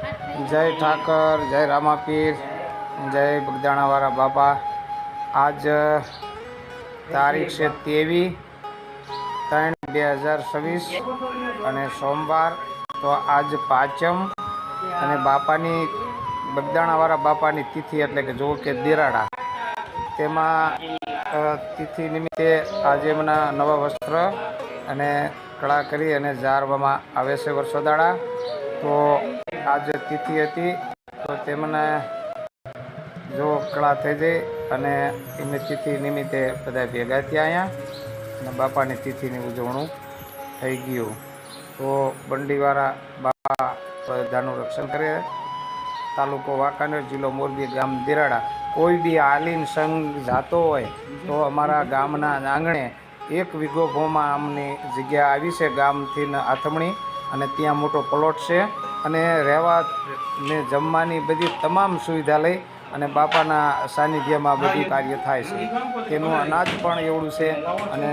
જય ઠાકર, જય રામાપીર, જય બગદાણાવાળા બાપા। આજ તારીખ છે 23/3/2026 અને સોમવાર। તો આજ પાંચમ અને બાપાની બગદાણાવાળા બાપાની તિથિ એટલે કે જો કે દિરાડા તેમાં તિથિ નિમિત્તે આજે એમના નવા વસ્ત્ર અને કળા કરી અને જાળવવામાં આવે છે વર્ષો દાડા। તો આજે તિથિ હતી તો તેમને જો કળા થઈ જઈ અને એમની તિથિ નિમિત્તે બધા ભેગા થયા અહીંયા અને બાપાની તિથિની ઉજવણું થઈ ગયું। તો બંડીવાળા બાપા બધાનું રક્ષણ કરે। તાલુકો વાંકાનેર, જિલ્લો મોરબી, ગામ દિરાડા। કોઈ બી આલીન સંઘ જાતો હોય તો અમારા ગામના આંગણે 1 વીઘો ભોમાં અમની જગ્યા આવી છે ગામથી આથમણી, અને ત્યાં મોટો પ્લોટ છે અને રહેવા ને જમવાની બધી તમામ સુવિધા લઈ અને બાપાના સાનિધ્યમાં બધું કાર્ય થાય છે। તેનું અનાજ પણ એવડું છે અને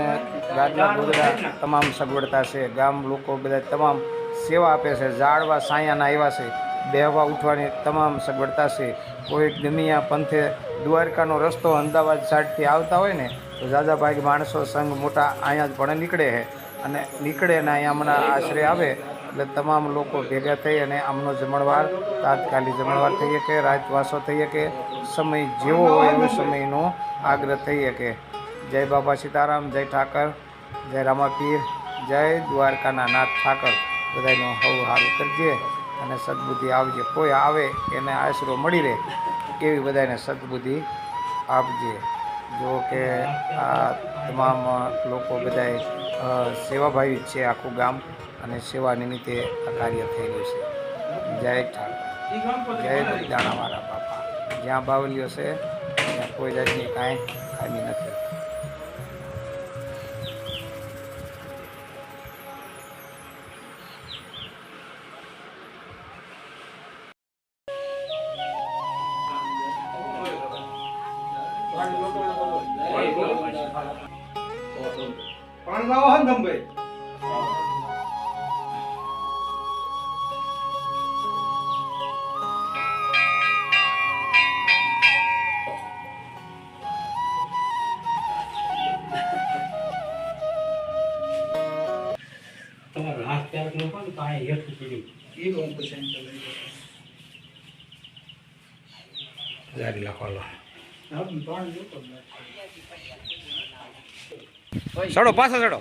ગાદલા ગોદડા તમામ સગવડતા છે। ગામ લોકો બધા તમામ સેવા આપે છે। ઝાડવા સાયાના આવ્યા છે, બેહવા ઉઠવાની તમામ સગવડતા છે। કોઈ ગમિયા પંથે દ્વારકાનો રસ્તો અમદાવાદ સાઈડથી આવતા હોય ને તો જાજાભાઈ માણસો સંઘ મોટા અહીંયા જ પણ નીકળે છે અને નીકળે ને અહીંયા હમણાં આશરે આવે એટલે તમામ લોકો ભેગા થઈ અને આમનો જમણવાર તાત્કાલિક જમણવાર થઈ શકે, રાતવાસો થઈ શકે, સમય જેવો હોય એવો સમયનો આગ્રહ થઈ શકે। જય બાબા સીતારામ, જય ઠાકર, જય રામાપીર, જય દ્વારકાના નાથ ઠાકર। બધાનું હવ સારું કરજે અને સદબુદ્ધિ આવજે। કોઈ આવે એને આશરો મળી રહે એવી બધાને સદબુદ્ધિ આપજે। જો કે આ તમામ લોકો બધાએ સેવાભાવી છે આખું ગામ અને સેવા નિમિત્તે આ કાર્ય થઈ રહ્યું છે। જય ઠાકર, જય બગદાણાવાળા બાપા। જ્યાં બાવલીઓ છે ત્યાં કોઈ જાતની કાંઈ ખામી નથી। પાણી લાવો હે ભાઈ। તમારો હાથ પેર નો પણ પાણી હેઠું પડ્યું ઈ રોંગ પસંદ જારી લખવાલો કરે। ચડો, પાછા ચડો।